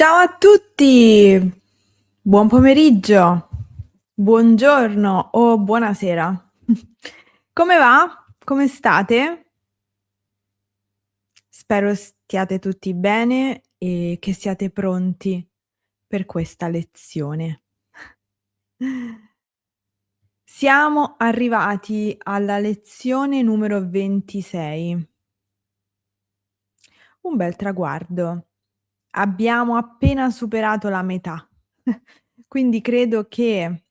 Ciao a tutti! Buon pomeriggio, buongiorno o buonasera. Come va? Come state? Spero stiate tutti bene e che siate pronti per questa lezione. Siamo arrivati alla lezione numero 26. Un bel traguardo. Abbiamo appena superato la metà. Quindi credo che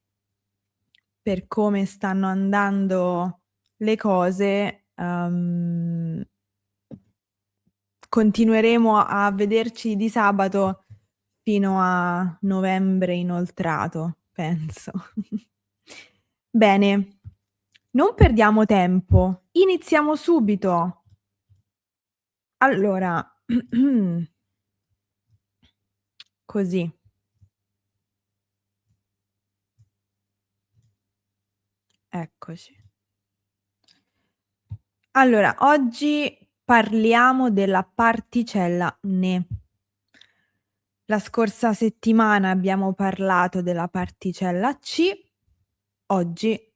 per come stanno andando le cose, continueremo a vederci di sabato fino a novembre inoltrato, penso. Bene, non perdiamo tempo, iniziamo subito. Allora, così. Eccoci. Allora, oggi parliamo della particella "ne". La scorsa settimana abbiamo parlato della particella "ci", oggi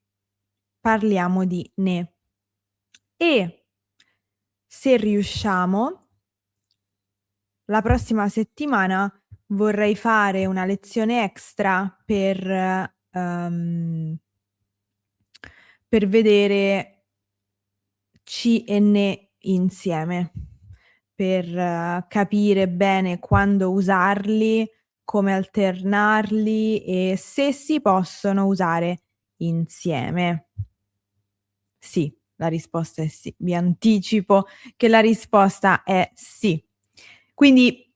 parliamo di "ne". E se riusciamo, la prossima settimana vorrei fare una lezione extra per vedere "ci" e "ne" insieme, per capire bene quando usarli, come alternarli e se si possono usare insieme. Sì, la risposta è sì. Vi anticipo che la risposta è sì. Quindi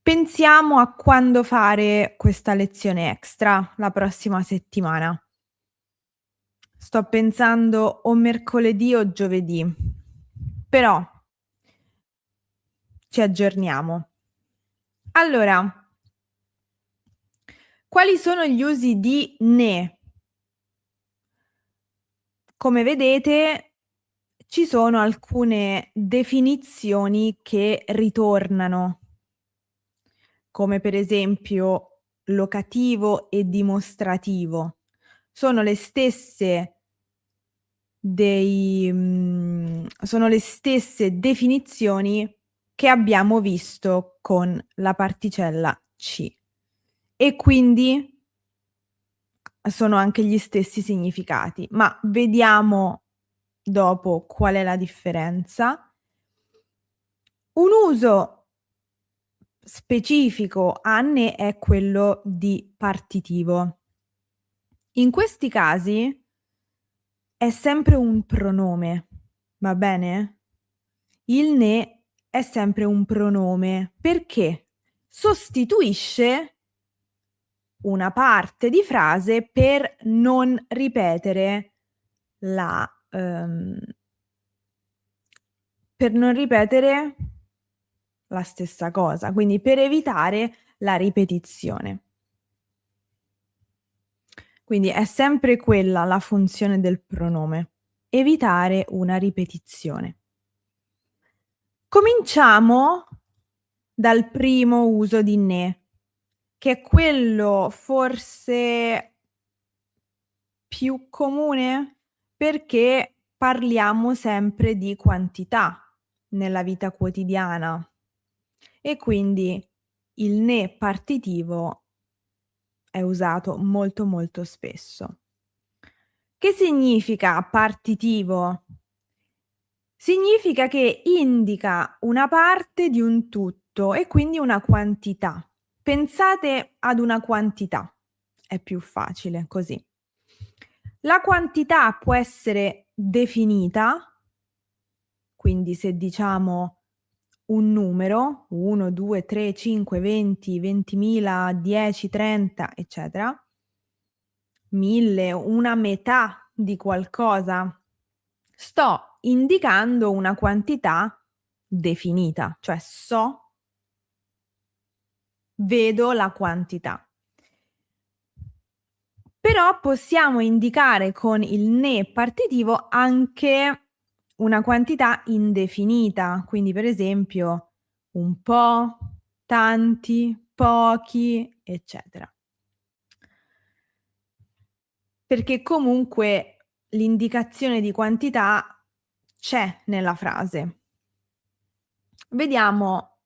pensiamo a quando fare questa lezione extra la prossima settimana. Sto pensando o mercoledì o giovedì, però ci aggiorniamo. Allora, quali sono gli usi di "ne"? Come vedete ci sono alcune definizioni che ritornano, come per esempio locativo e dimostrativo. Sono le stesse sono le stesse definizioni che abbiamo visto con la particella "ci" e quindi sono anche gli stessi significati, ma vediamo dopo qual è la differenza. Un uso specifico a "ne" è quello di partitivo. In questi casi è sempre un pronome, va bene? Il "ne" è sempre un pronome perché sostituisce una parte di frase per non ripetere la per non ripetere la stessa cosa, quindi per evitare la ripetizione. Quindi è sempre quella la funzione del pronome: evitare una ripetizione. Cominciamo dal primo uso di "ne", che è quello forse più comune, perché parliamo sempre di quantità nella vita quotidiana e quindi il "ne" partitivo è usato molto, molto spesso. Che significa partitivo? Significa che indica una parte di un tutto e quindi una quantità. Pensate ad una quantità, è più facile così. La quantità può essere definita, quindi se diciamo un numero, 1, 2, 3, 5, 20, 20.000, 10, 30, eccetera, 1000, una metà di qualcosa, sto indicando una quantità definita, cioè vedo la quantità. Però possiamo indicare con il "ne" partitivo anche una quantità indefinita, quindi per esempio un po', tanti, pochi, eccetera. Perché comunque l'indicazione di quantità c'è nella frase. Vediamo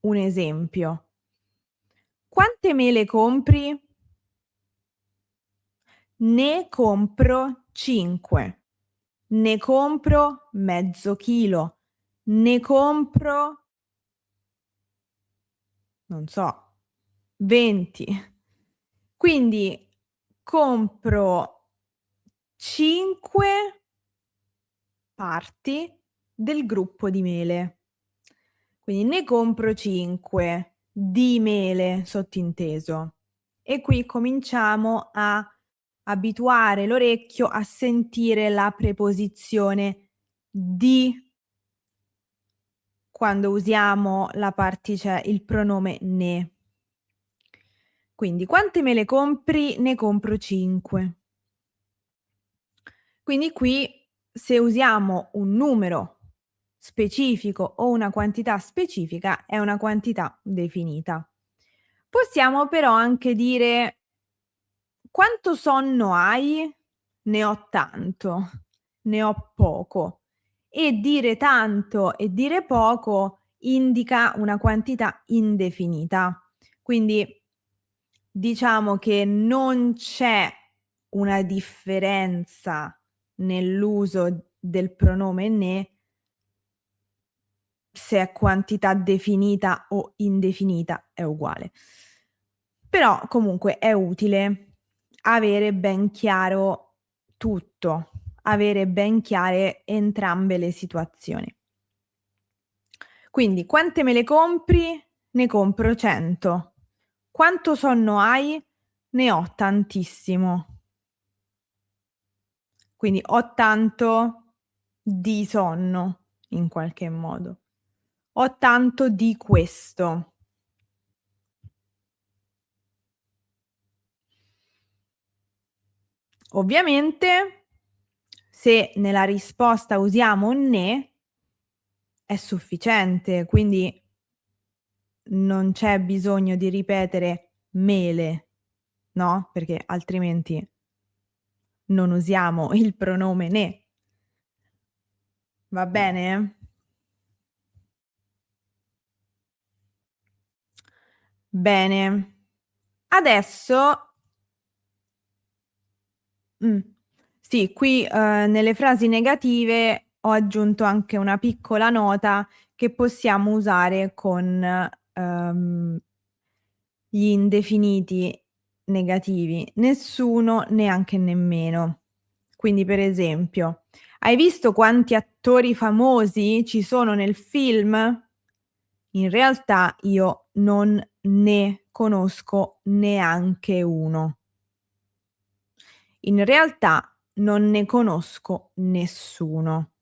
un esempio. Quante mele compri? Ne compro 5. Ne compro mezzo chilo. Ne compro, non so, 20. Quindi compro 5 parti del gruppo di mele. Quindi ne compro 5 di mele, sottinteso. E qui cominciamo a abituare l'orecchio a sentire la preposizione di quando usiamo il pronome ne. Quindi quante mele compri? Ne compro 5. Quindi qui se usiamo un numero specifico o una quantità specifica è una quantità definita. Possiamo però anche dire: quanto sonno hai? Ne ho tanto, ne ho poco. E dire tanto e dire poco indica una quantità indefinita. Quindi diciamo che non c'è una differenza nell'uso del pronome ne se è quantità definita o indefinita, è uguale. Però comunque è utile avere ben chiaro tutto, avere ben chiare entrambe le situazioni. Quindi quante me le compri? Ne compro 100. Quanto sonno hai? Ne ho tantissimo. Quindi ho tanto di sonno, in qualche modo. Ho tanto di questo. Ovviamente, se nella risposta usiamo ne, è sufficiente, quindi non c'è bisogno di ripetere mele, no? Perché altrimenti non usiamo il pronome ne. Va bene? Bene. Adesso sì, qui, nelle frasi negative ho aggiunto anche una piccola nota che possiamo usare con, gli indefiniti negativi: nessuno, neanche nemmeno. Quindi per esempio: "Hai visto quanti attori famosi ci sono nel film? In realtà io non ne conosco neanche uno. In realtà non ne conosco nessuno."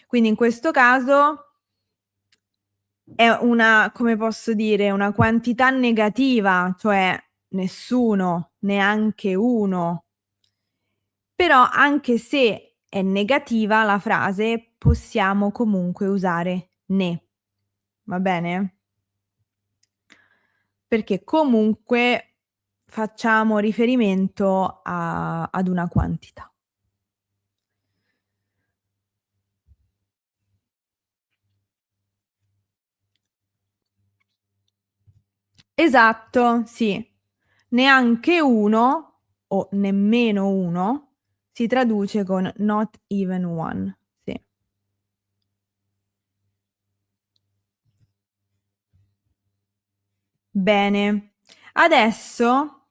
Quindi in questo caso è una, come posso dire, una quantità negativa, cioè nessuno, neanche uno. Però anche se è negativa la frase, possiamo comunque usare ne. Va bene? Perché comunque facciamo riferimento ad una quantità. Esatto, sì. Neanche uno o nemmeno uno si traduce con not even one, sì. Bene, adesso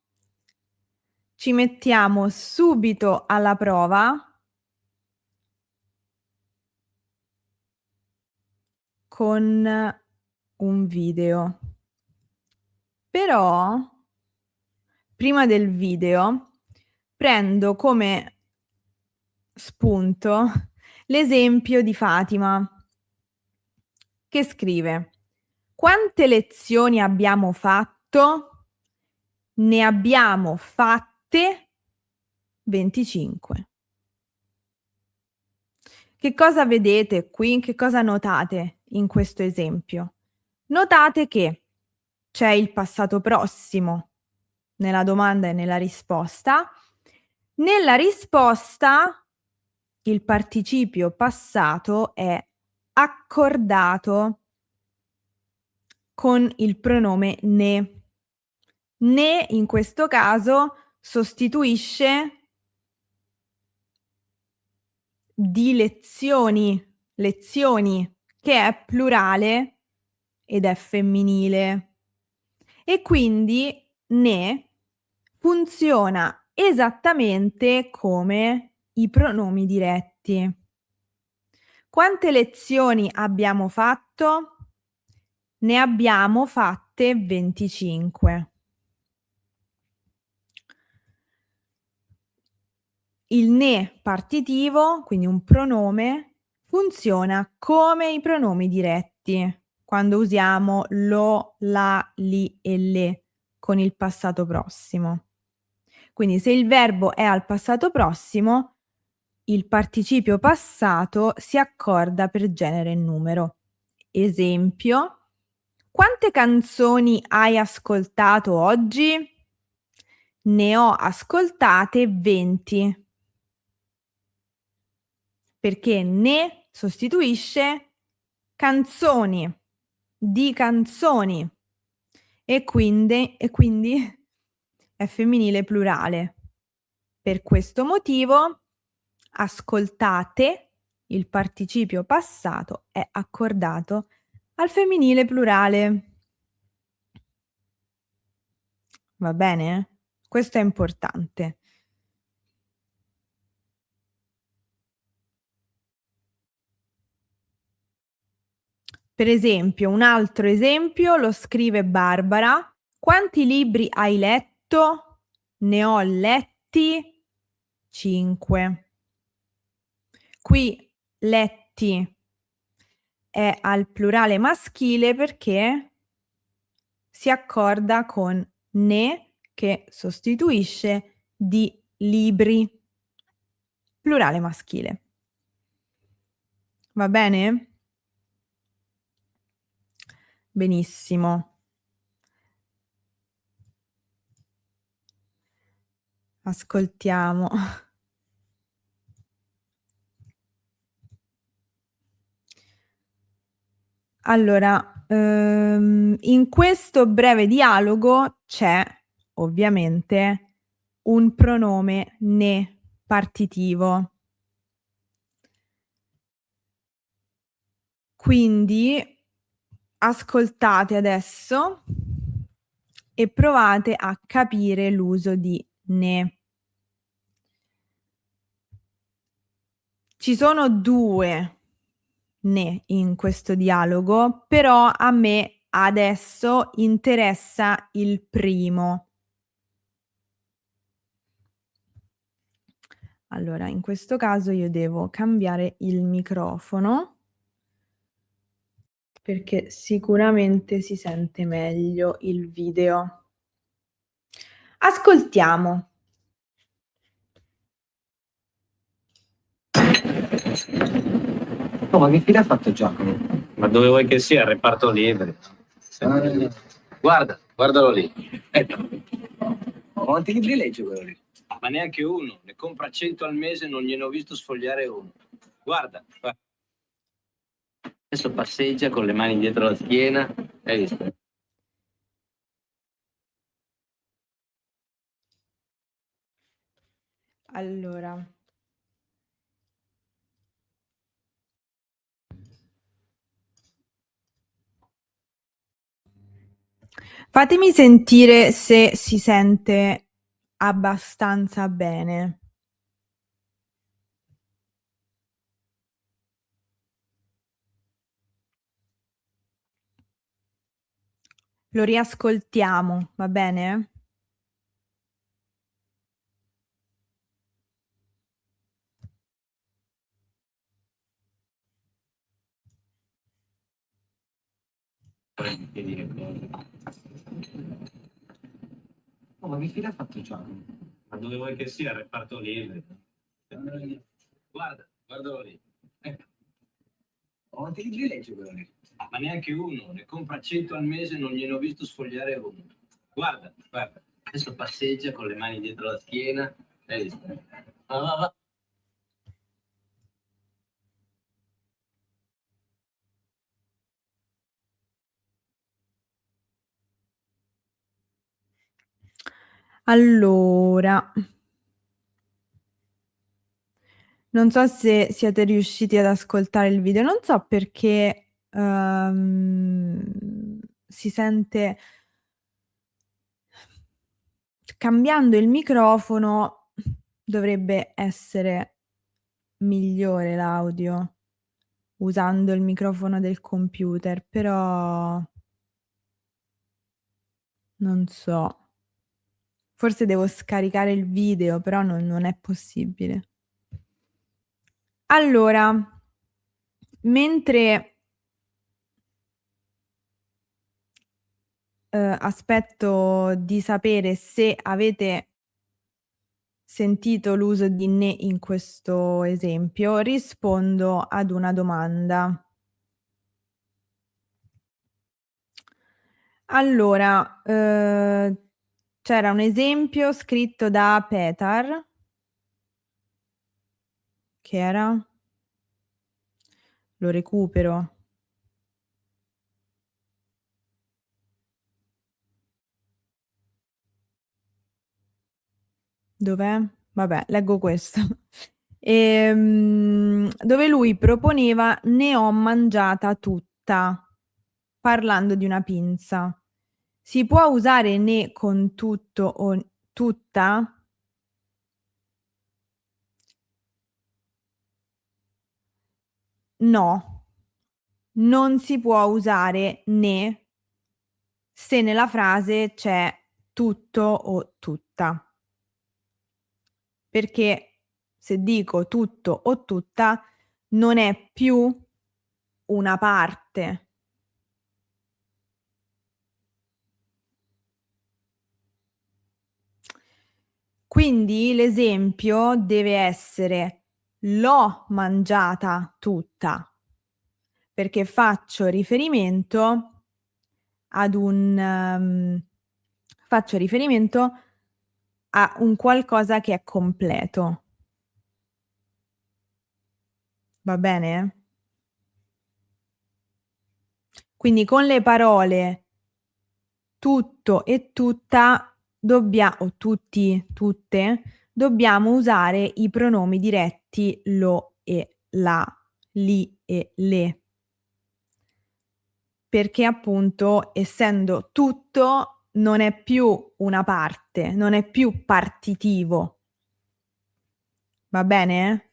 ci mettiamo subito alla prova con un video. Però prima del video prendo come spunto l'esempio di Fatima che scrive: "Quante lezioni abbiamo fatto? Ne abbiamo fatte 25." Che cosa vedete qui? Che cosa notate in questo esempio? Notate che c'è il passato prossimo nella domanda e nella risposta. Nella risposta il participio passato è accordato con il pronome ne. Ne in questo caso sostituisce di lezioni, lezioni, che è plurale ed è femminile. E quindi ne funziona esattamente come i pronomi diretti. Quante lezioni abbiamo fatto? Ne abbiamo fatte 25. Il ne partitivo, quindi un pronome, funziona come i pronomi diretti, quando usiamo lo, la, li e le con il passato prossimo. Quindi se il verbo è al passato prossimo, il participio passato si accorda per genere e numero. Esempio: quante canzoni hai ascoltato oggi? Ne ho ascoltate 20. Perché ne sostituisce canzoni, di canzoni e quindi è femminile plurale. Per questo motivo ascoltate, il participio passato è accordato al femminile plurale. Va bene? Questo è importante. Per esempio, un altro esempio lo scrive Barbara. Quanti libri hai letto? Ne ho letti 5. Qui letti è al plurale maschile perché si accorda con ne che sostituisce di libri, plurale maschile. Va bene? Benissimo. Ascoltiamo. Allora, in questo breve dialogo c'è ovviamente un pronome ne partitivo. Quindi ascoltate adesso e provate a capire l'uso di ne. Ci sono 2 ne in questo dialogo, però a me adesso interessa il primo. Allora, in questo caso io devo cambiare il microfono perché sicuramente si sente meglio il video. Ascoltiamo. Oh, ma che fine ha fatto Giacomo? Ma dove vuoi che sia? Il reparto libri. Guarda, guardalo lì. Quanti libri legge quello lì? Ma neanche uno. Ne compra 100 al mese e non gliene ho visto sfogliare uno. Guarda. Adesso passeggia con le mani dietro la schiena. Hai visto? Allora. Fatemi sentire se si sente abbastanza bene. Lo riascoltiamo, va bene? Oh, ma che fine ha fatto Giacomo? Ma dove vuoi che sia? Il reparto libri. Guarda, guardalo lì. Quanti libri legge quello lì? Ma neanche uno, ne compra 100 al mese, non gliene ho visto sfogliare uno. Guarda, guarda, adesso passeggia con le mani dietro la schiena. Hai visto? Va. Allora, non so se siete riusciti ad ascoltare il video, non so perché, si sente cambiando il microfono dovrebbe essere migliore l'audio usando il microfono del computer, però non so. Forse devo scaricare il video, però non è possibile. Allora, mentre aspetto di sapere se avete sentito l'uso di "ne" in questo esempio, rispondo ad una domanda. Allora, c'era un esempio scritto da Petar che era? Lo recupero. Dov'è? Vabbè, leggo questo. Dove lui proponeva: "Ne ho mangiata tutta", parlando di una pinza. Si può usare "ne" con tutto o tutta? No, non si può usare "ne" se nella frase c'è tutto o tutta. Perché se dico tutto o tutta non è più una parte. Quindi l'esempio deve essere: l'ho mangiata tutta, perché faccio riferimento ad faccio riferimento a un qualcosa che è completo. Va bene? Quindi con le parole tutto e tutta o tutti, tutte, dobbiamo usare i pronomi diretti lo e la, li e le. Perché appunto essendo tutto non è più una parte, non è più partitivo. Va bene?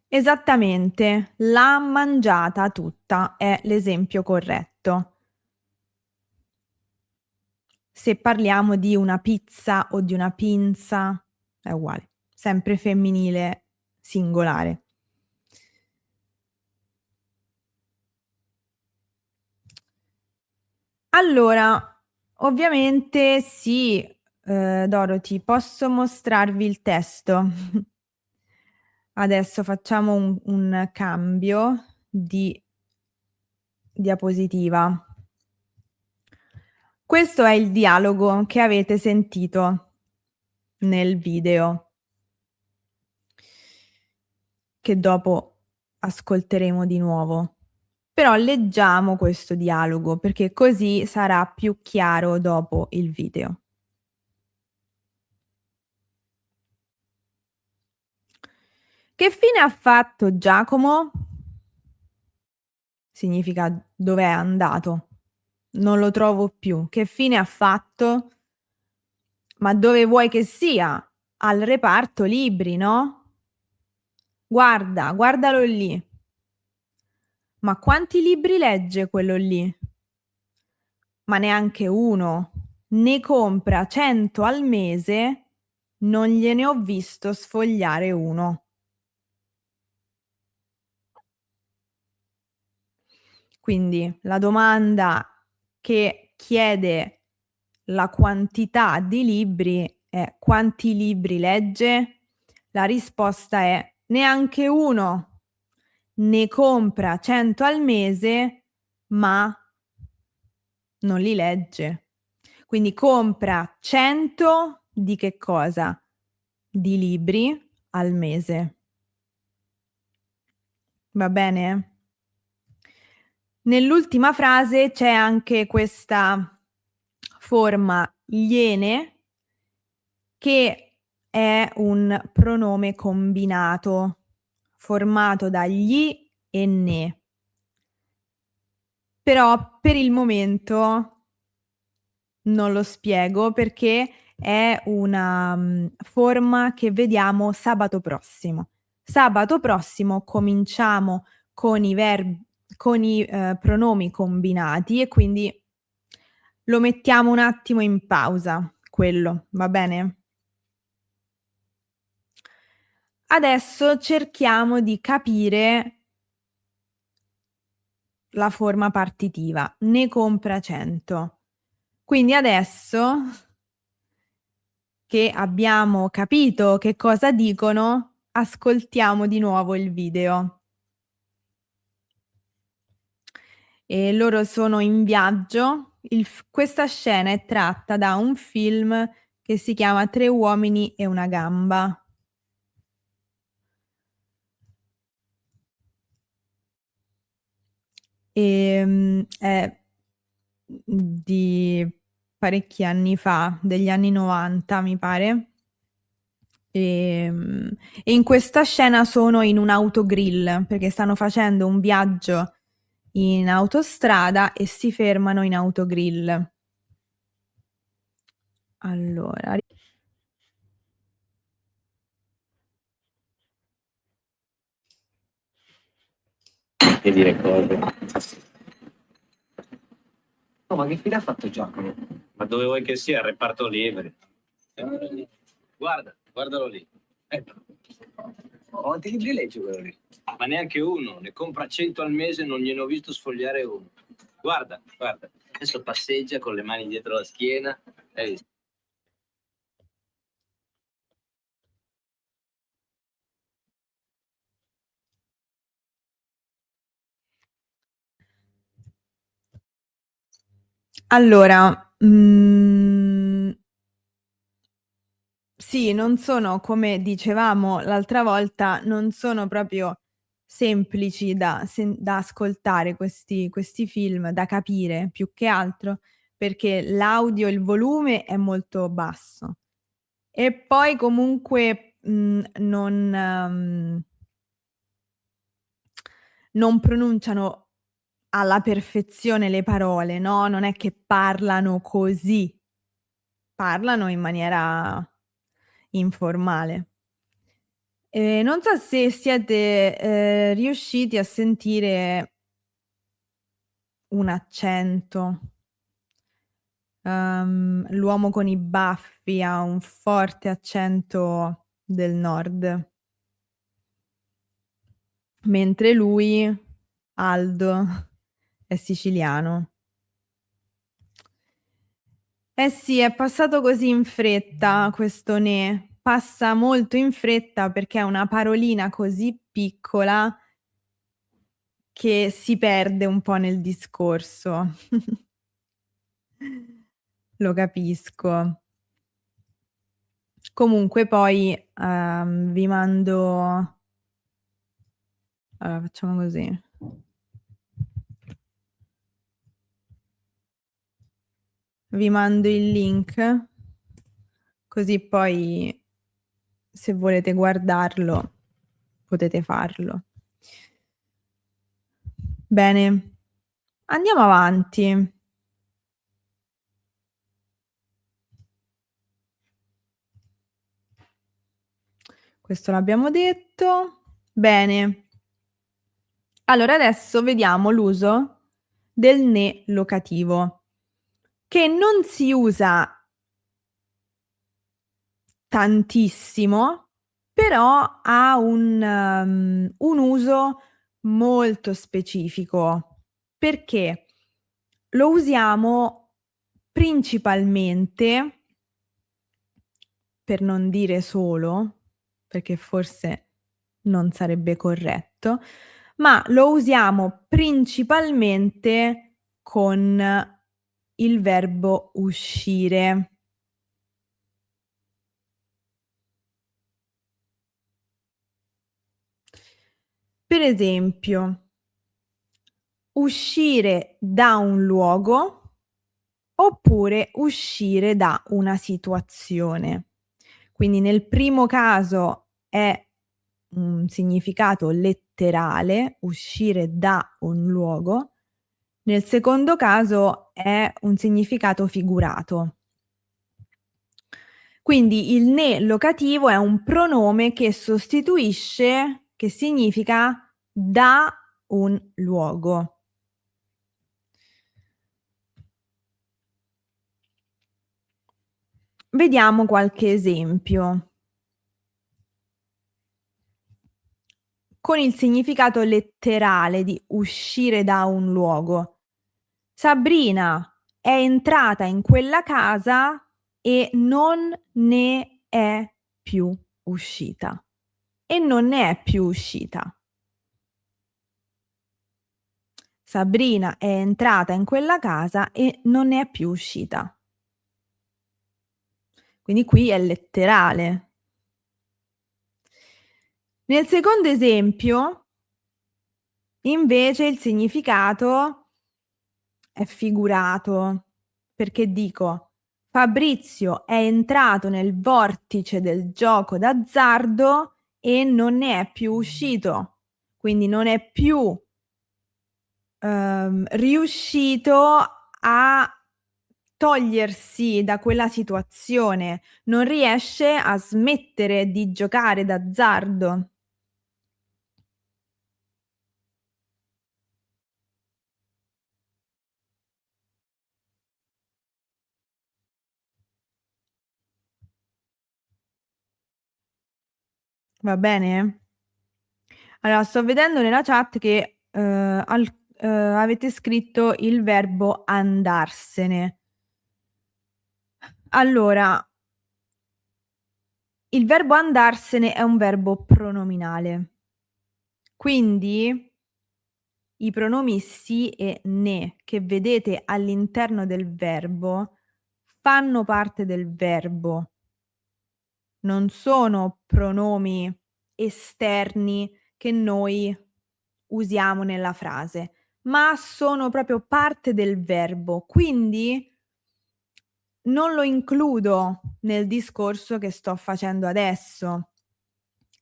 Esattamente, l'ha mangiata tutta è l'esempio corretto. Se parliamo di una pizza o di una pinza è uguale, sempre femminile singolare. Allora, ovviamente sì, Dorothy, posso mostrarvi il testo. Adesso facciamo un cambio di diapositiva. Questo è il dialogo che avete sentito nel video, che dopo ascolteremo di nuovo. Però leggiamo questo dialogo perché così sarà più chiaro dopo il video. Che fine ha fatto Giacomo? Significa dov'è andato. Non lo trovo più. Che fine ha fatto? Ma dove vuoi che sia? Al reparto libri, no? Guarda, guardalo lì. Ma quanti libri legge quello lì? Ma neanche uno. Ne compra 100 al mese, non gliene ho visto sfogliare uno. Quindi la domanda che chiede la quantità di libri è quanti libri legge? La risposta è neanche uno. Ne compra 100 al mese, ma non li legge. Quindi compra 100 di che cosa? Di libri al mese. Va bene? Nell'ultima frase c'è anche questa forma iene che è un pronome combinato formato da gli e ne. Però per il momento non lo spiego perché è una forma che vediamo sabato prossimo. Sabato prossimo cominciamo con i pronomi combinati e quindi lo mettiamo un attimo in pausa, quello, va bene? Adesso cerchiamo di capire la forma partitiva. Ne compra 100. Quindi adesso che abbiamo capito che cosa dicono, ascoltiamo di nuovo il video. E loro sono in viaggio. Questa scena è tratta da un film che si chiama Tre uomini e una gamba. È di parecchi anni fa, degli anni 90 mi pare. E in questa scena sono in un autogrill perché stanno facendo un viaggio in autostrada e si fermano in autogrill. Allora. Che dire cose. Oh, ma che fine ha fatto Giacomo? Ma dove vuoi che sia? Il reparto libri. Guarda, guardalo lì. Ecco. Quanti libri legge quello lì? Ma neanche uno. Ne compra 100 al mese e non gliene ho visto sfogliare uno. Guarda, guarda. Adesso passeggia con le mani dietro la schiena. Hai visto? Allora, sì, non sono, come dicevamo l'altra volta, non sono proprio semplici da ascoltare questi film, da capire più che altro, perché l'audio, il volume è molto basso. E poi comunque, non pronunciano alla perfezione le parole, no, non è che parlano così, parlano in maniera informale. Non so se siete, riusciti a sentire un accento. L'uomo con i baffi ha un forte accento del nord. Mentre lui, Aldo, è siciliano. Eh sì, è passato così in fretta questo ne. Passa molto in fretta perché è una parolina così piccola che si perde un po' nel discorso. Lo capisco. Comunque poi, vi mando allora facciamo così. Vi mando il link, così poi se volete guardarlo potete farlo. Bene, andiamo avanti. Questo l'abbiamo detto. Bene. Allora adesso vediamo l'uso del ne locativo, che non si usa tantissimo, però ha un uso molto specifico. Perché lo usiamo principalmente, per non dire solo, perché forse non sarebbe corretto, ma lo usiamo principalmente con il verbo uscire. Per esempio, uscire da un luogo oppure uscire da una situazione. Quindi nel primo caso è un significato letterale, uscire da un luogo. Nel secondo caso è un significato figurato. Quindi il ne locativo è un pronome che sostituisce, che significa da un luogo. Vediamo qualche esempio. Con il significato letterale di uscire da un luogo. Sabrina è entrata in quella casa e non ne è più uscita. E non ne è più uscita. Sabrina è entrata in quella casa e non ne è più uscita. Quindi qui è letterale. Nel secondo esempio, invece, il significato è figurato, perché dico Fabrizio è entrato nel vortice del gioco d'azzardo e non ne è più uscito, quindi non è più riuscito a togliersi da quella situazione, non riesce a smettere di giocare d'azzardo. Va bene? Allora, sto vedendo nella chat che avete scritto il verbo andarsene. Allora, il verbo andarsene è un verbo pronominale. Quindi i pronomi sì e ne che vedete all'interno del verbo fanno parte del verbo. Non sono pronomi esterni che noi usiamo nella frase, ma sono proprio parte del verbo. Quindi non lo includo nel discorso che sto facendo adesso,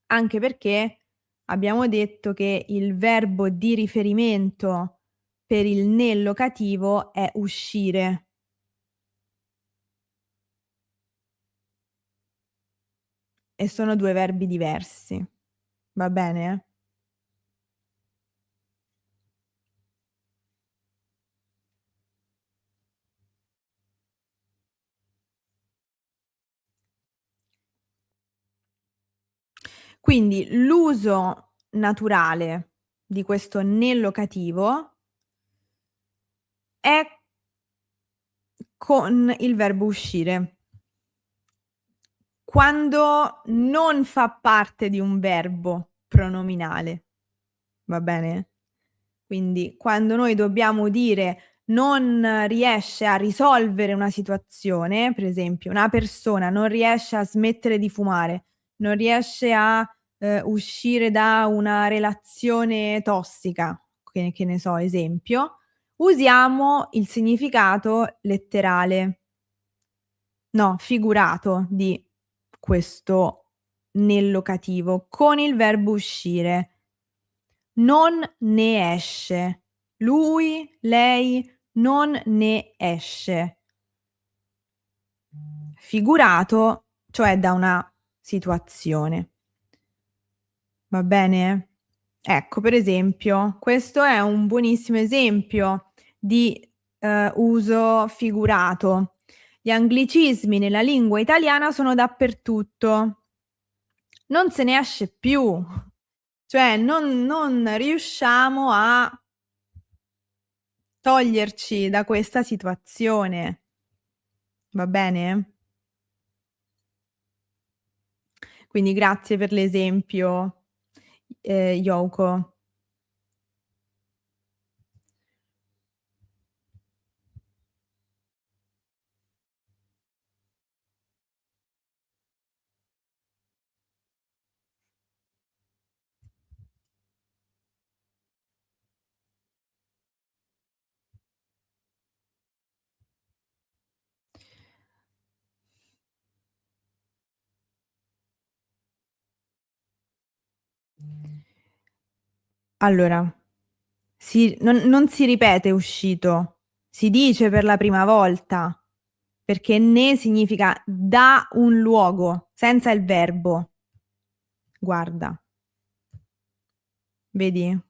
anche perché abbiamo detto che il verbo di riferimento per il nel locativo è uscire. E sono 2 verbi diversi. Va bene? Quindi l'uso naturale di questo nel locativo è con il verbo uscire. Quando non fa parte di un verbo pronominale, va bene? Quindi quando noi dobbiamo dire non riesce a risolvere una situazione, per esempio una persona non riesce a smettere di fumare, non riesce a uscire da una relazione tossica, che ne so, esempio, usiamo il significato letterale, no, figurato di questo nel locativo con il verbo uscire. Non ne esce. Lui, lei non ne esce. Figurato, cioè da una situazione. Va bene? Ecco, per esempio, questo è un buonissimo esempio di uso figurato. Gli anglicismi nella lingua italiana sono dappertutto. Non se ne esce più, cioè non riusciamo a toglierci da questa situazione. Va bene? Quindi grazie per l'esempio, Yoko. Allora, non si ripete uscito, si dice per la prima volta, perché ne significa da un luogo, senza il verbo. Guarda. Vedi?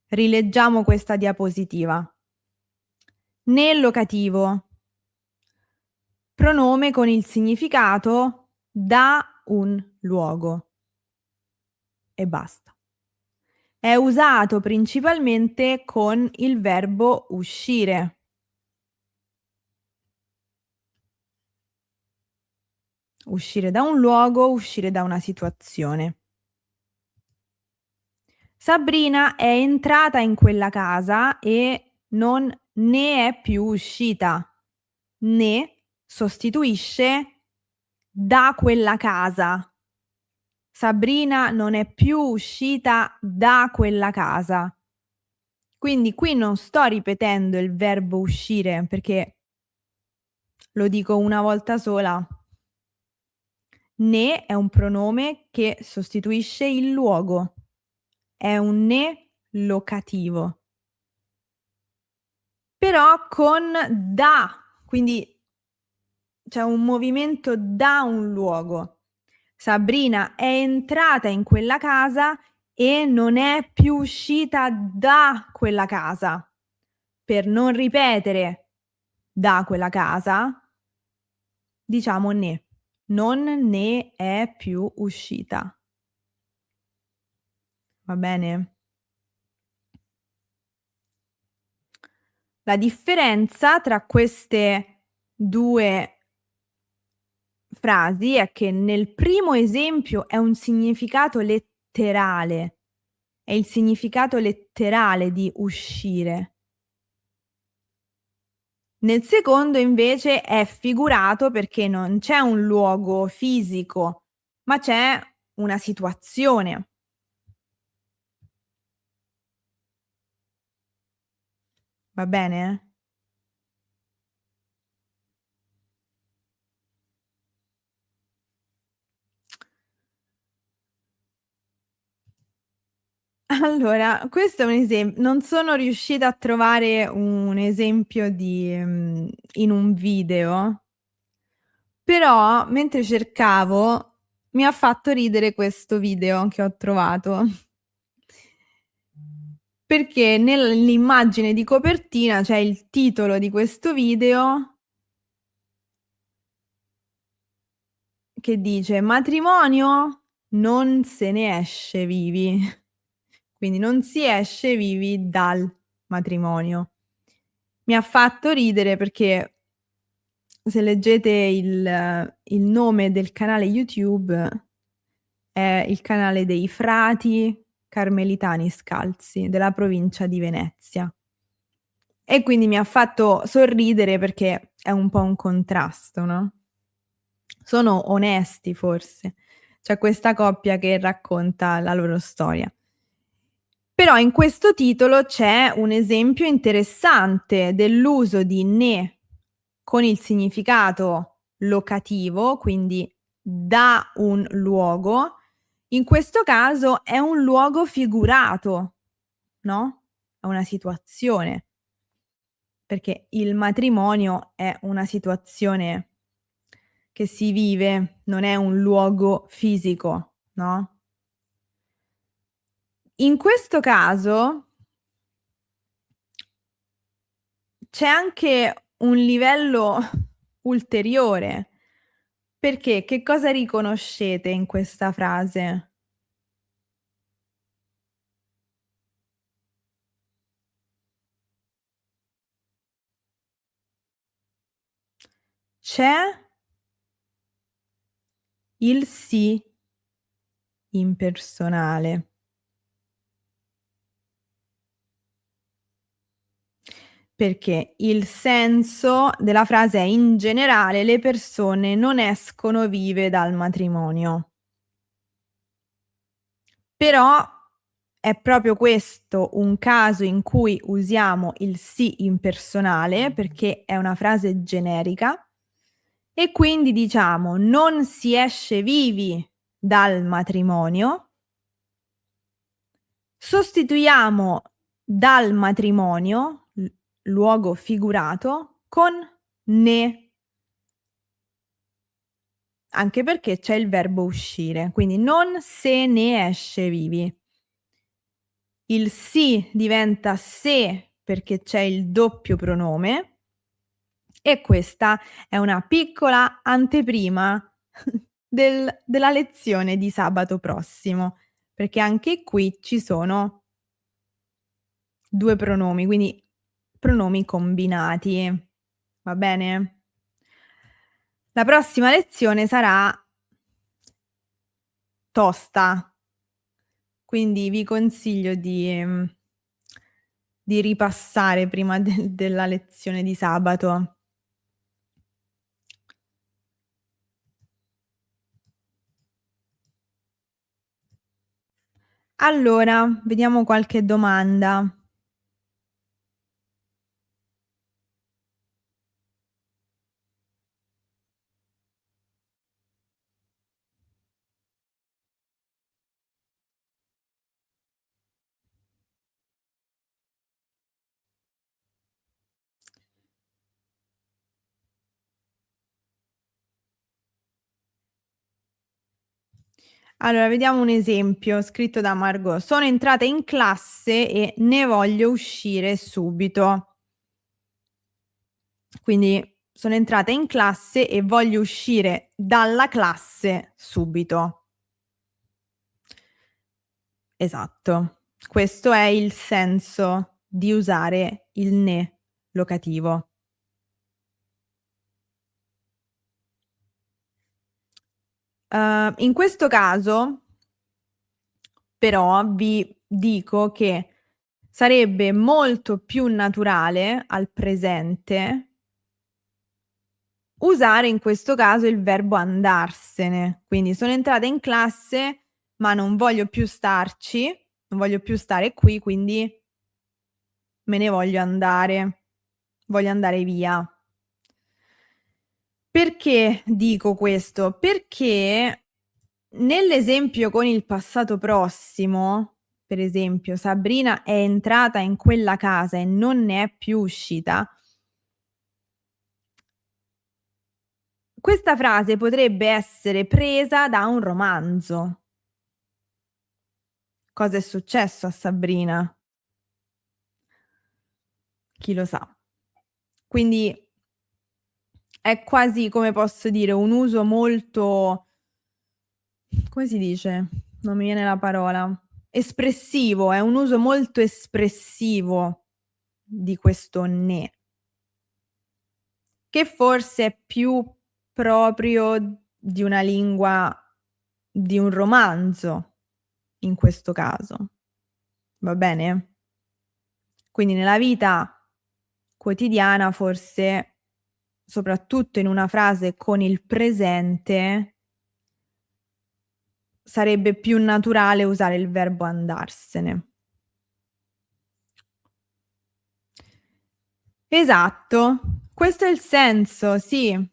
Rileggiamo questa diapositiva. Nel locativo, pronome con il significato da un luogo. E basta. È usato principalmente con il verbo uscire. Uscire da un luogo, uscire da una situazione. Sabrina è entrata in quella casa e non ne è più uscita. Ne sostituisce da quella casa. Sabrina non è più uscita da quella casa. Quindi qui non sto ripetendo il verbo uscire perché lo dico una volta sola. Ne è un pronome che sostituisce il luogo. È un ne locativo. Però con da, quindi c'è un movimento da un luogo. Sabrina è entrata in quella casa e non è più uscita da quella casa. Per non ripetere da quella casa, diciamo ne. Non ne è più uscita. Va bene? La differenza tra queste due frasi è che nel primo esempio è un significato letterale, è il significato letterale di uscire. Nel secondo invece è figurato perché non c'è un luogo fisico, ma c'è una situazione. Va bene? Allora, questo è un non sono riuscita a trovare un esempio di in un video, però mentre cercavo mi ha fatto ridere questo video che ho trovato. Perché nell'immagine di copertina c'è il titolo di questo video che dice: "Matrimonio? Non se ne esce vivi". Quindi non si esce vivi dal matrimonio. Mi ha fatto ridere perché se leggete il nome del canale YouTube è il canale dei frati carmelitani scalzi della provincia di Venezia. E quindi mi ha fatto sorridere perché è un po' un contrasto, no? Sono onesti forse. C'è questa coppia che racconta la loro storia. Però in questo titolo c'è un esempio interessante dell'uso di ne con il significato locativo, quindi da un luogo. In questo caso è un luogo figurato, no? È una situazione, perché il matrimonio è una situazione che si vive, non è un luogo fisico, no? In questo caso c'è anche un livello ulteriore, perché che cosa riconoscete in questa frase? c'è il sì impersonale. Perché il senso della frase è: in generale le persone non escono vive dal matrimonio. Però è proprio questo un caso in cui usiamo il sì impersonale, perché è una frase generica e quindi diciamo: non si esce vivi dal matrimonio. Sostituiamo dal matrimonio, luogo figurato, con ne. Anche perché c'è il verbo uscire, quindi non se ne esce vivi. Il sì diventa se perché c'è il doppio pronome e questa è una piccola anteprima della lezione di sabato prossimo, perché anche qui ci sono 2 pronomi, quindi pronomi combinati. Va bene? La prossima lezione sarà tosta, quindi vi consiglio di ripassare prima della lezione di sabato. Allora, vediamo qualche domanda. Allora, vediamo un esempio scritto da Margot. Sono entrata in classe e ne voglio uscire subito. Quindi sono entrata in classe e voglio uscire dalla classe subito. Esatto. Questo è il senso di usare il ne locativo. In questo caso però vi dico che sarebbe molto più naturale al presente usare in questo caso il verbo andarsene. Quindi sono entrata in classe, ma non voglio più starci, non voglio più stare qui, quindi me ne voglio andare via. Perché dico questo? Perché nell'esempio con il passato prossimo, per esempio, Sabrina è entrata in quella casa e non ne è più uscita. Questa frase potrebbe essere presa da un romanzo. Cosa è successo a Sabrina? Chi lo sa. Quindi è quasi, come posso dire, un uso molto, come si dice? Non mi viene la parola. Espressivo, è un uso molto espressivo di questo ne, che forse è più proprio di una lingua di un romanzo, in questo caso. Va bene? Quindi nella vita quotidiana forse, soprattutto in una frase con il presente, sarebbe più naturale usare il verbo andarsene. Esatto, questo è il senso, sì.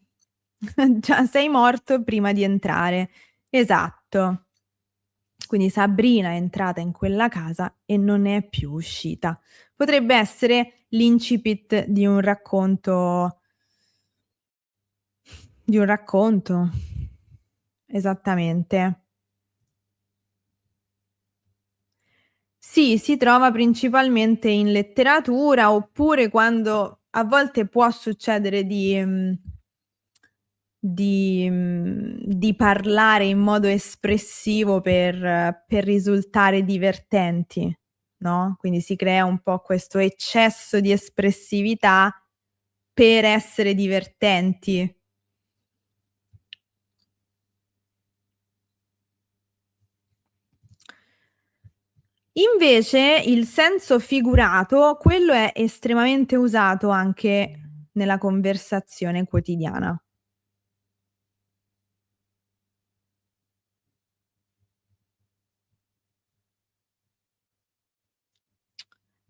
Già sei morto prima di entrare. Esatto. Quindi Sabrina è entrata in quella casa e non ne è più uscita. Potrebbe essere l'incipit di un racconto. Di un racconto. Esattamente. Sì, si trova principalmente in letteratura oppure quando a volte può succedere di parlare in modo espressivo per risultare divertenti, no, quindi si crea un po' questo eccesso di espressività per essere divertenti. Invece il senso figurato, quello è estremamente usato anche nella conversazione quotidiana.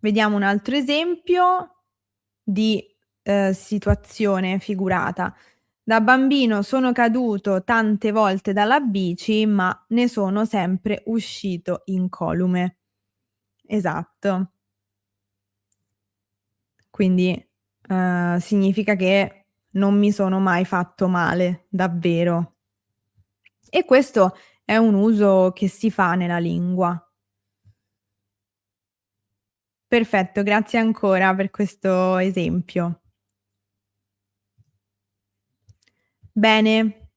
Vediamo un altro esempio di situazione figurata. Da bambino sono caduto tante volte dalla bici, ma ne sono sempre uscito incolume. Esatto. Quindi, significa che non mi sono mai fatto male, davvero. E questo è un uso che si fa nella lingua. Perfetto, grazie ancora per questo esempio. Bene.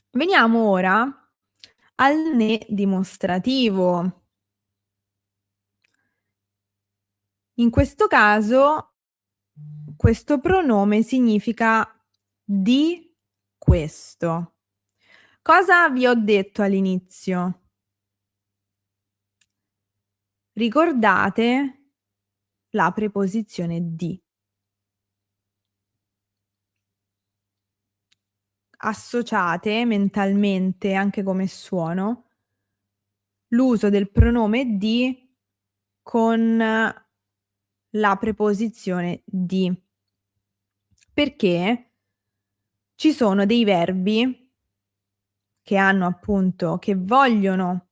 Veniamo ora al ne dimostrativo. In questo caso, questo pronome significa di questo. Cosa vi ho detto all'inizio? Ricordate la preposizione di. Associate mentalmente, anche come suono, l'uso del pronome di con la preposizione di. Perché ci sono dei verbi che vogliono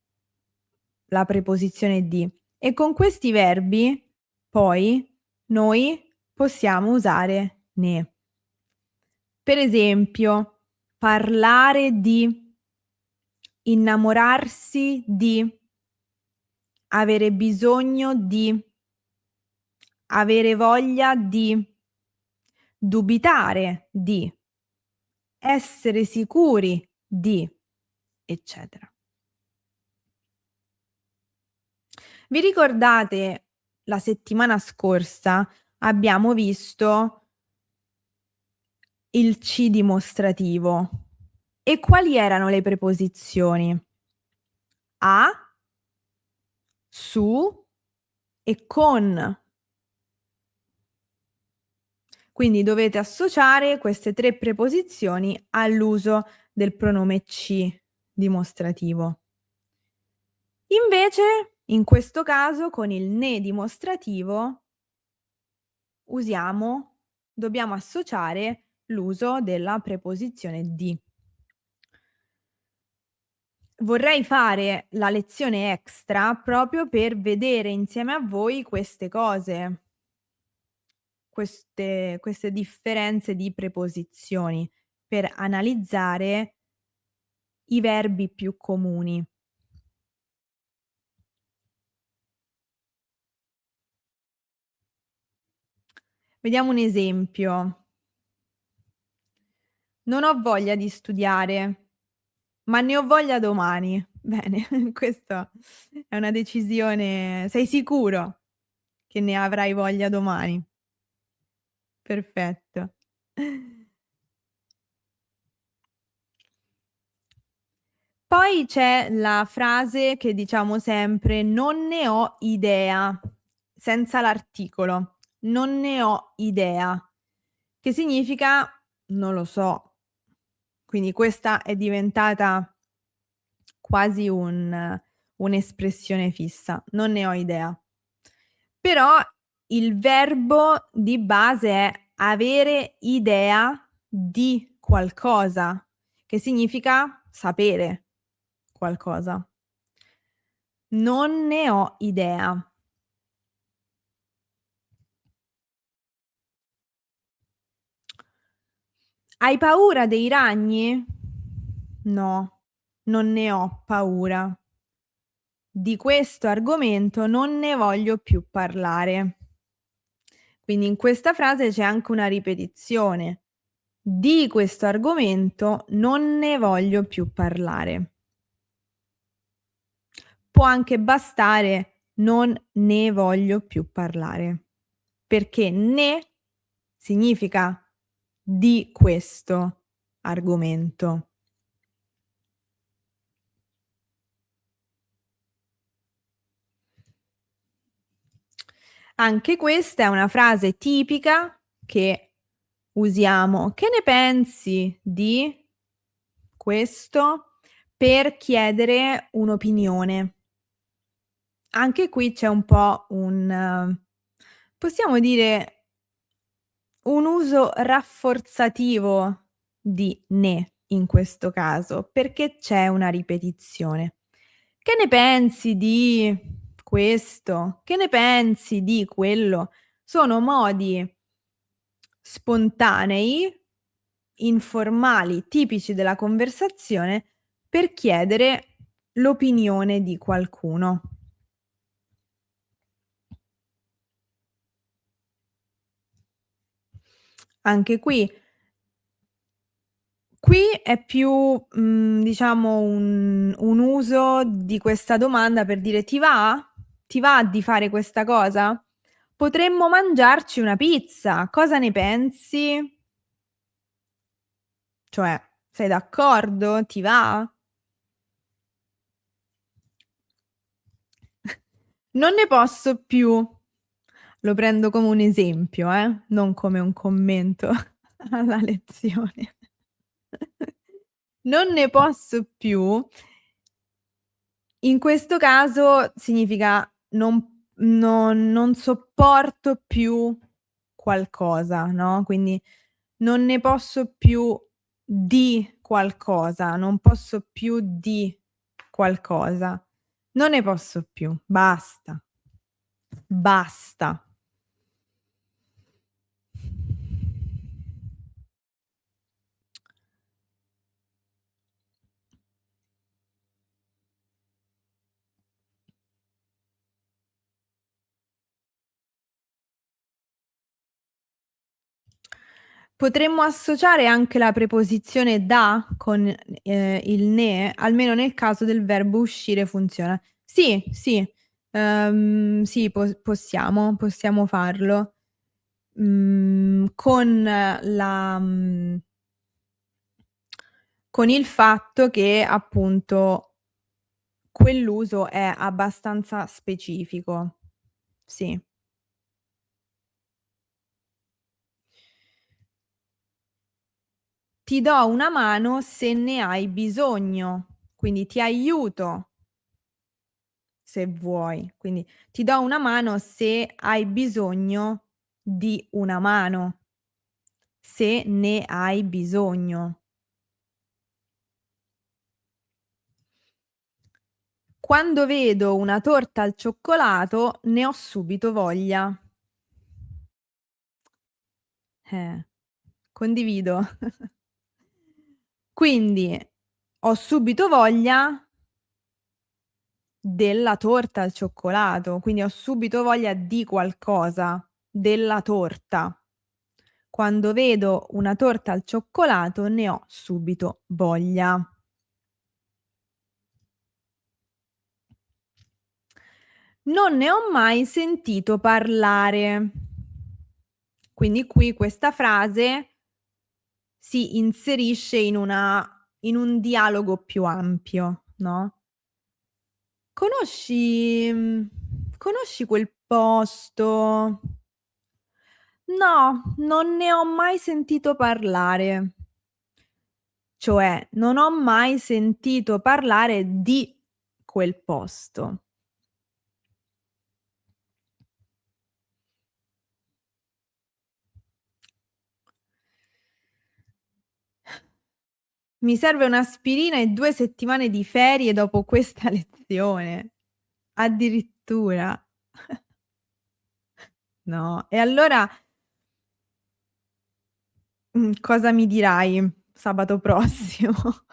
la preposizione di e con questi verbi poi noi possiamo usare ne. Per esempio, parlare di, innamorarsi di, avere bisogno di, avere voglia di, dubitare di, essere sicuri di, eccetera. Vi ricordate la settimana scorsa abbiamo visto il ci dimostrativo e quali erano le preposizioni? A, su e con. Quindi dovete associare queste 3 preposizioni all'uso del pronome ci dimostrativo. Invece, in questo caso, con il ne dimostrativo dobbiamo associare l'uso della preposizione di. Vorrei fare la lezione extra proprio per vedere insieme a voi queste cose, queste differenze di preposizioni, per analizzare i verbi più comuni. Vediamo un esempio. Non ho voglia di studiare, ma ne ho voglia domani. Bene, questo è una decisione. Sei sicuro che ne avrai voglia domani? Perfetto. Poi c'è la frase che diciamo sempre: "Non ne ho idea", senza l'articolo. Non ne ho idea, che significa non lo so. Quindi questa è diventata quasi un'espressione fissa. Non ne ho idea. Però il verbo di base è avere idea di qualcosa, che significa sapere qualcosa. Non ne ho idea. Hai paura dei ragni? No, non ne ho paura. Di questo argomento non ne voglio più parlare. Quindi in questa frase c'è anche una ripetizione. Di questo argomento non ne voglio più parlare. Può anche bastare non ne voglio più parlare, perché ne significa di questo argomento. Anche questa è una frase tipica che usiamo. Che ne pensi di questo? Per chiedere un'opinione. Anche qui c'è un po' possiamo dire un uso rafforzativo di ne in questo caso, perché c'è una ripetizione. Che ne pensi di questo? Che ne pensi di quello? Sono modi spontanei, informali, tipici della conversazione per chiedere l'opinione di qualcuno. Anche qui è più, diciamo un uso di questa domanda per dire: "Ti va? Ti va di fare questa cosa? Potremmo mangiarci una pizza, cosa ne pensi?" Cioè, sei d'accordo? Ti va? Non ne posso più. Lo prendo come un esempio, non come un commento alla lezione. Non ne posso più, in questo caso significa non sopporto più qualcosa, no, quindi non ne posso più di qualcosa, non posso più di qualcosa. Non ne posso più, basta. Basta. Potremmo associare anche la preposizione da con, il ne, almeno nel caso del verbo uscire funziona. Sì, sì, sì possiamo farlo. Con il fatto che appunto quell'uso è abbastanza specifico. Sì. Ti do una mano se ne hai bisogno, quindi ti aiuto se vuoi. Quindi ti do una mano se hai bisogno di una mano, se ne hai bisogno. Quando vedo una torta al cioccolato ne ho subito voglia. Condivido. Quindi ho subito voglia della torta al cioccolato, quindi ho subito voglia di qualcosa, della torta. Quando vedo una torta al cioccolato ne ho subito voglia. Non ne ho mai sentito parlare. Quindi qui questa frase si inserisce in un dialogo più ampio, no? Conosci quel posto? No, non ne ho mai sentito parlare. Cioè, non ho mai sentito parlare di quel posto. Mi serve un'aspirina e 2 settimane di ferie dopo questa lezione. Addirittura. No. E allora, cosa mi dirai sabato prossimo?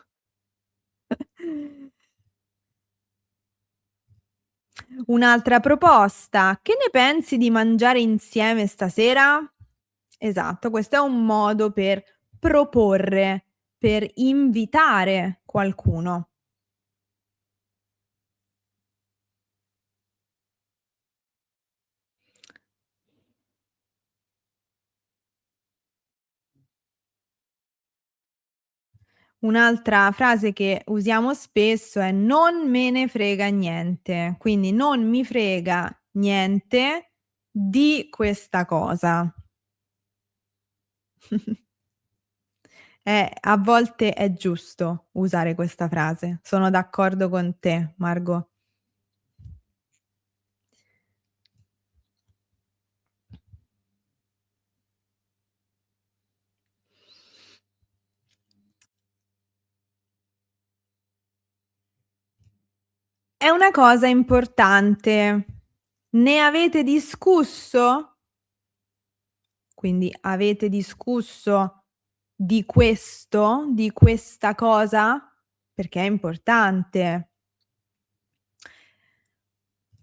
Un'altra proposta: "Che ne pensi di mangiare insieme stasera?" Esatto, questo è un modo per proporre, per invitare qualcuno. Un'altra frase che usiamo spesso è non me ne frega niente, quindi non mi frega niente di questa cosa. A volte è giusto usare questa frase. Sono d'accordo con te, Margot. È una cosa importante. Ne avete discusso? Quindi avete discusso di questo, di questa cosa? Perché è importante.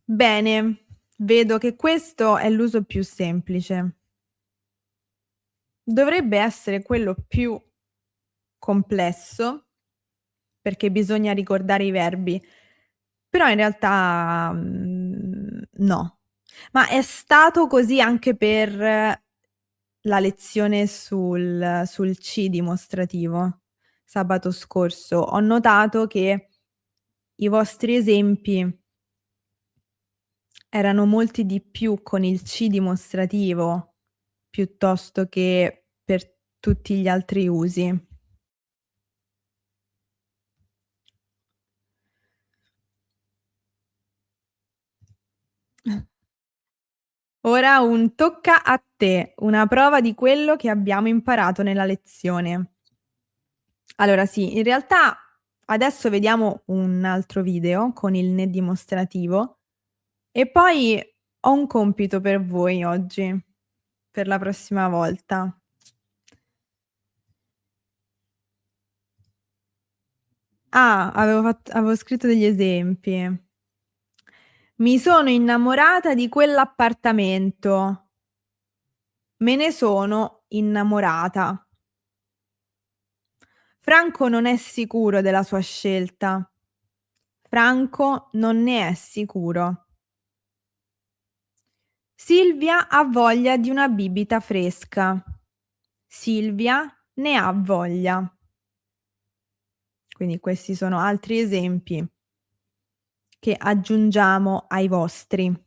Bene, vedo che questo è l'uso più semplice. Dovrebbe essere quello più complesso, perché bisogna ricordare i verbi, però in realtà, no. Ma è stato così anche per la lezione sul C dimostrativo, sabato scorso. Ho notato che i vostri esempi erano molti di più con il C dimostrativo, piuttosto che per tutti gli altri usi. Ora un tocca a te, una prova di quello che abbiamo imparato nella lezione. Allora sì, in realtà adesso vediamo un altro video con il ne dimostrativo e poi ho un compito per voi oggi, per la prossima volta. Ah, avevo scritto degli esempi. Mi sono innamorata di quell'appartamento. Me ne sono innamorata. Franco non è sicuro della sua scelta. Franco non ne è sicuro. Silvia ha voglia di una bibita fresca. Silvia ne ha voglia. Quindi questi sono altri esempi che aggiungiamo ai vostri.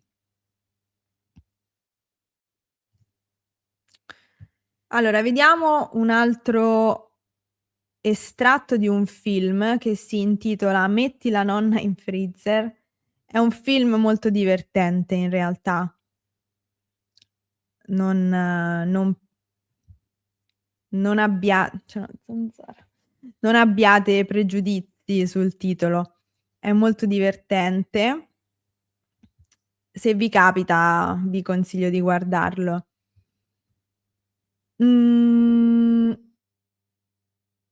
Allora, vediamo un altro estratto di un film che si intitola Metti la nonna in freezer. È un film molto divertente in realtà. Non abbiate pregiudizi sul titolo. È molto divertente. Se vi capita, vi consiglio di guardarlo.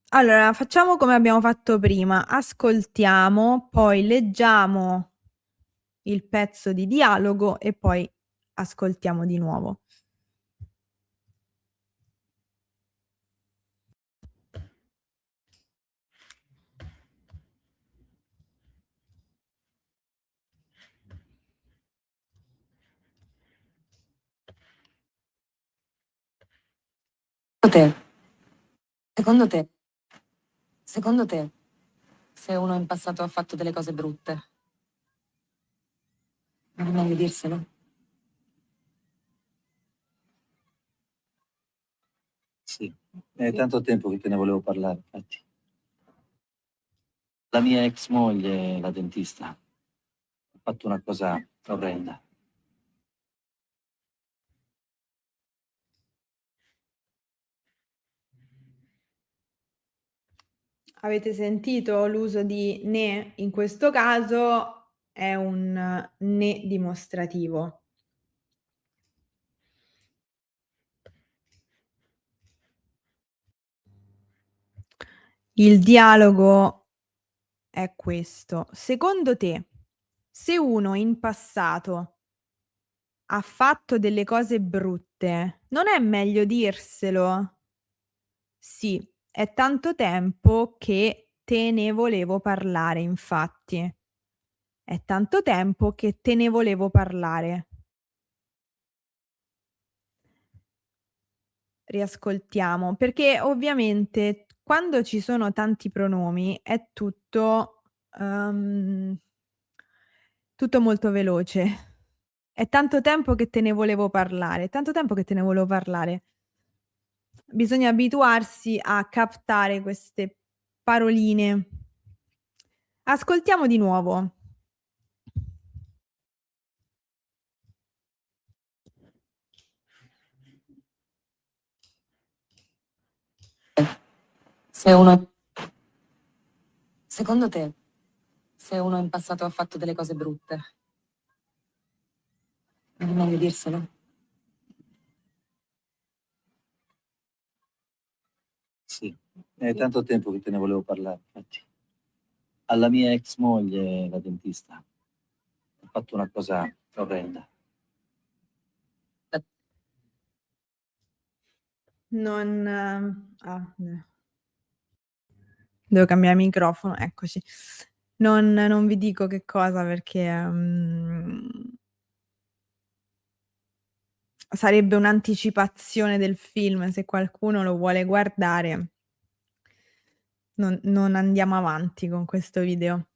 Allora, facciamo come abbiamo fatto prima. Ascoltiamo, poi leggiamo il pezzo di dialogo e poi ascoltiamo di nuovo. Secondo te, se uno in passato ha fatto delle cose brutte, non è meglio dirselo? Sì, è tanto tempo che te ne volevo parlare, infatti. La mia ex moglie, la dentista, ha fatto una cosa orrenda. Avete sentito l'uso di ne? In questo caso è un ne dimostrativo. Il dialogo è questo. Secondo te, se uno in passato ha fatto delle cose brutte, non è meglio dirselo? Sì, è tanto tempo che te ne volevo parlare, infatti. È tanto tempo che te ne volevo parlare. Riascoltiamo, perché ovviamente quando ci sono tanti pronomi è tutto molto veloce. È tanto tempo che te ne volevo parlare, è tanto tempo che te ne volevo parlare. Bisogna abituarsi a captare queste paroline. Ascoltiamo di nuovo. Se uno... Secondo te, se uno in passato ha fatto delle cose brutte, non è meglio dirselo? Sì, è tanto tempo che te ne volevo parlare, infatti. Alla mia ex moglie, la dentista, ha fatto una cosa orrenda. Devo cambiare microfono, eccoci. Non vi dico che cosa perché, sarebbe un'anticipazione del film, se qualcuno lo vuole guardare non andiamo avanti con questo video.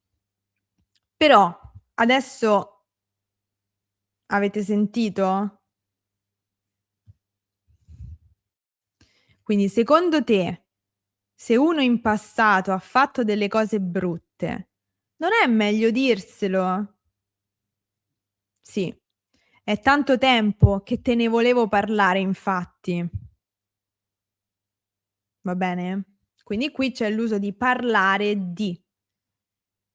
Però adesso avete sentito? Quindi secondo te, se uno in passato ha fatto delle cose brutte, non è meglio dirselo? Sì. È tanto tempo che te ne volevo parlare infatti. Va bene? Quindi qui c'è l'uso di parlare di.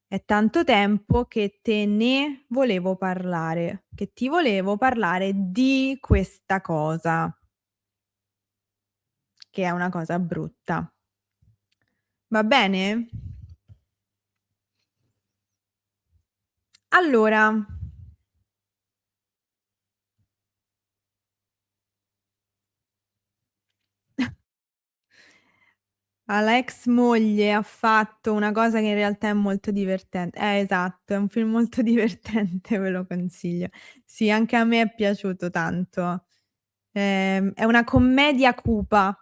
È tanto tempo che te ne volevo parlare, che ti volevo parlare di questa cosa, che è una cosa brutta. Va bene? Allora alla ex moglie ha fatto una cosa che in realtà è molto esatto, è un film molto divertente, ve lo consiglio. Sì, anche a me è piaciuto tanto. È una commedia cupa,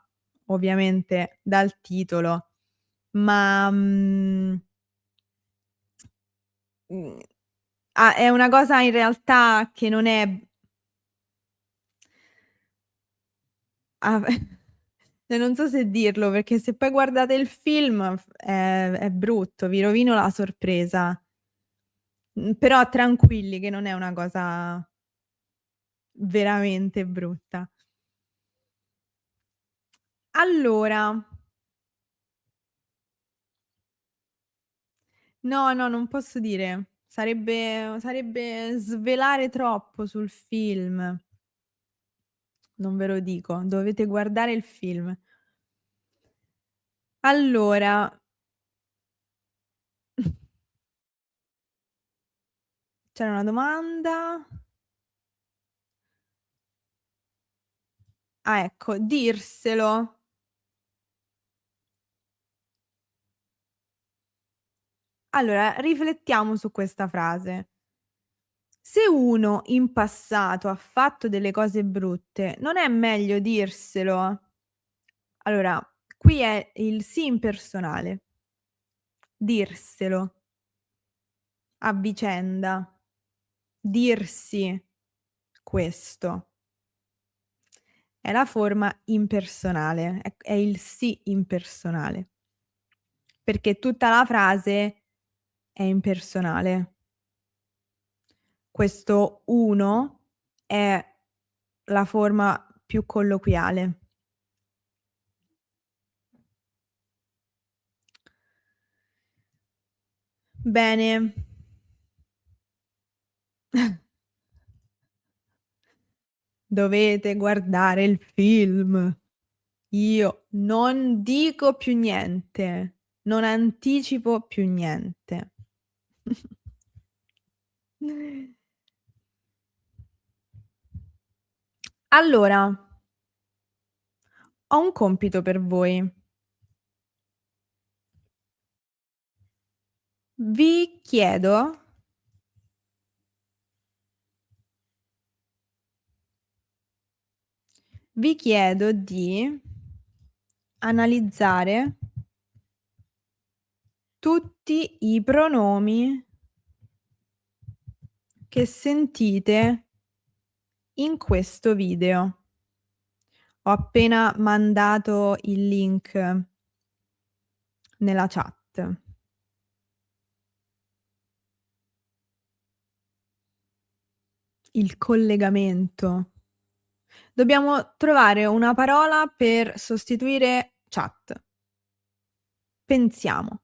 ovviamente dal titolo, ma, è una cosa in realtà che non è ah, cioè non so se dirlo, perché se poi guardate il film è brutto, vi rovino la sorpresa. Però tranquilli che non è una cosa veramente brutta. Allora no, non posso dire. Sarebbe svelare troppo sul film. Non ve lo dico, dovete guardare il film. Allora c'era una domanda. Ah, ecco, dirselo. Allora, riflettiamo su questa frase. Se uno in passato ha fatto delle cose brutte, non è meglio dirselo? Allora, qui è il sì impersonale. Dirselo a vicenda. Dirsi questo. È la forma impersonale, è il sì impersonale, perché tutta la frase è impersonale. Questo uno è la forma più colloquiale. Bene. Dovete guardare il film. Io non dico più niente, non anticipo più niente. Allora, ho un compito per voi. Vi chiedo di analizzare tutti i pronomi che sentite in questo video. Ho appena mandato il link nella chat. Il collegamento. Dobbiamo trovare una parola per sostituire chat. Pensiamo.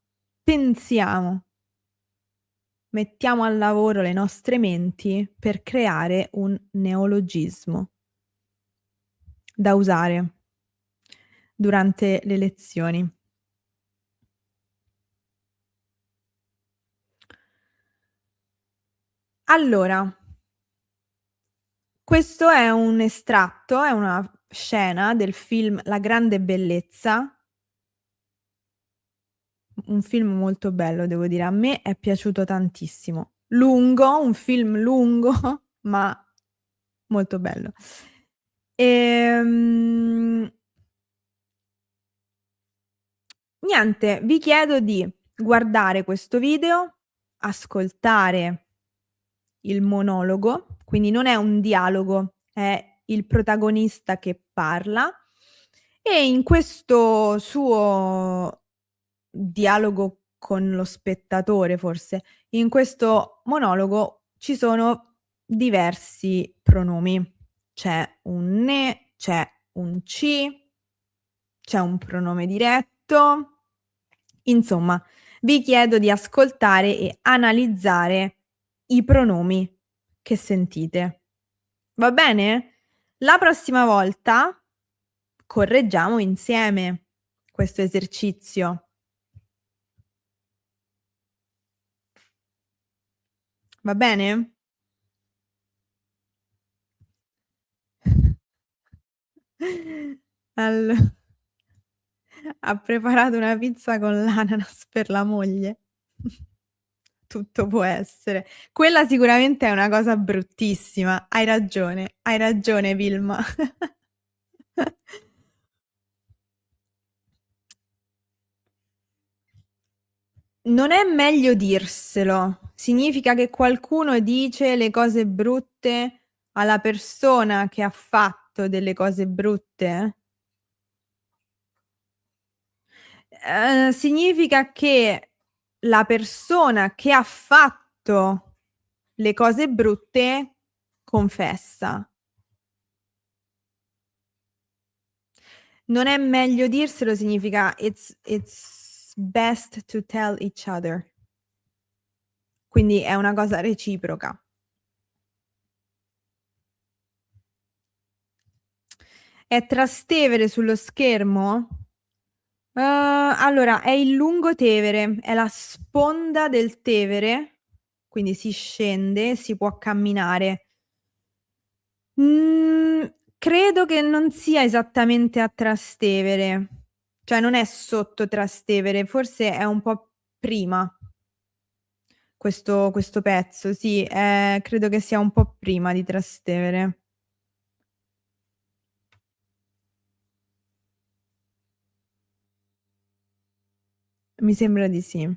Mettiamo al lavoro le nostre menti per creare un neologismo da usare durante le lezioni. Allora, questo è un estratto, è una scena del film La grande bellezza. Un film molto bello, devo dire. A me è piaciuto tantissimo. Lungo, un film lungo, ma molto bello. Niente, vi chiedo di guardare questo video, ascoltare il monologo, quindi non è un dialogo, è il protagonista che parla, e in questo suo dialogo con lo spettatore, forse, in questo monologo ci sono diversi pronomi. C'è un ne, c'è un ci, c'è un pronome diretto. Insomma, vi chiedo di ascoltare e analizzare i pronomi che sentite. Va bene? La prossima volta correggiamo insieme questo esercizio. Va bene? Ha preparato una pizza con l'ananas per la moglie. Tutto può essere. Quella sicuramente è una cosa bruttissima. Hai ragione Vilma. Non è meglio dirselo. Significa che qualcuno dice le cose brutte alla persona che ha fatto delle cose brutte? Significa che la persona che ha fatto le cose brutte confessa. Non è meglio dirselo, significa it's best to tell each other. Quindi è una cosa reciproca. È Trastevere sullo schermo? Allora, è il Lungotevere, è la sponda del Tevere, quindi si scende, si può camminare. Credo che non sia esattamente a Trastevere, cioè non è sotto Trastevere, forse è un po' prima questo pezzo, sì, credo che sia un po' prima di Trastevere. Mi sembra di sì.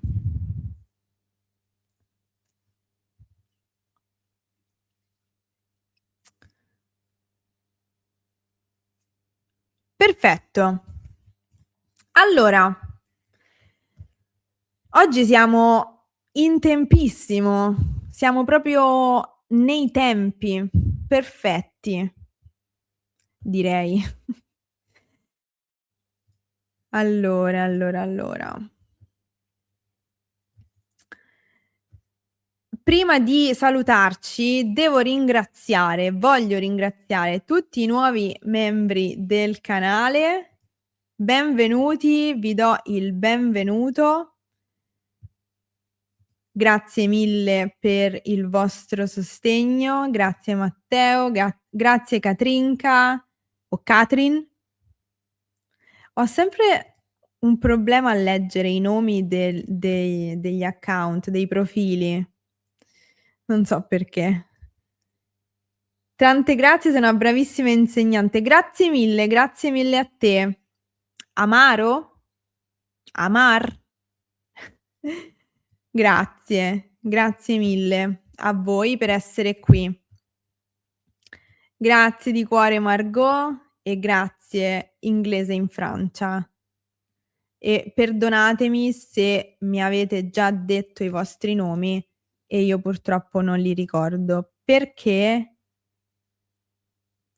Perfetto. Allora, oggi siamo in tempissimo, siamo proprio nei tempi perfetti, direi. Allora. Prima di salutarci voglio ringraziare tutti i nuovi membri del canale. Benvenuti, vi do il benvenuto. Grazie mille per il vostro sostegno, grazie Matteo, grazie Katrinka o Katrin. Ho sempre un problema a leggere i nomi degli account, dei profili. Non so perché. Tante grazie, sei una bravissima insegnante. Grazie mille a te. Amaro? Amar? Grazie mille a voi per essere qui. Grazie di cuore Margot e grazie Inglese in Francia. E perdonatemi se mi avete già detto i vostri nomi e io purtroppo non li ricordo, perché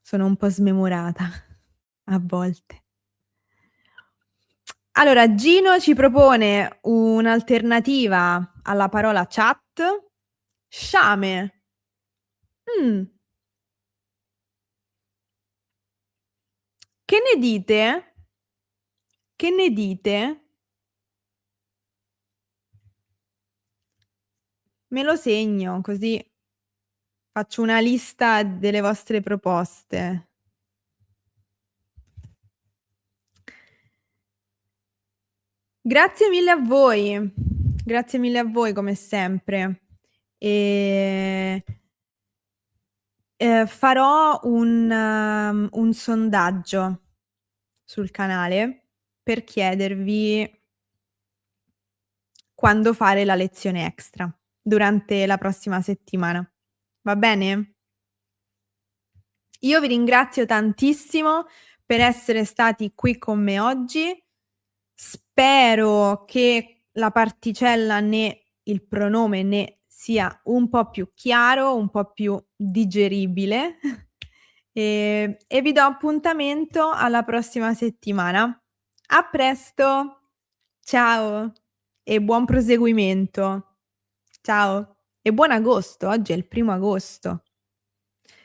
sono un po' smemorata a volte. Allora, Gino ci propone un'alternativa alla parola chat, sciame. Che ne dite? Che ne dite? Me lo segno, così faccio una lista delle vostre proposte. Grazie mille a voi come sempre. Farò un sondaggio sul canale per chiedervi quando fare la lezione extra durante la prossima settimana. Va bene? Io vi ringrazio tantissimo per essere stati qui con me oggi. Spero che la particella né il pronome né sia un po' più chiaro, un po' più digeribile e vi do appuntamento alla prossima settimana. A presto! Ciao e buon proseguimento. Ciao e buon agosto, oggi è il 1° agosto.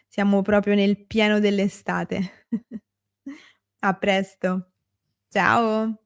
Siamo proprio nel pieno dell'estate. A presto. Ciao.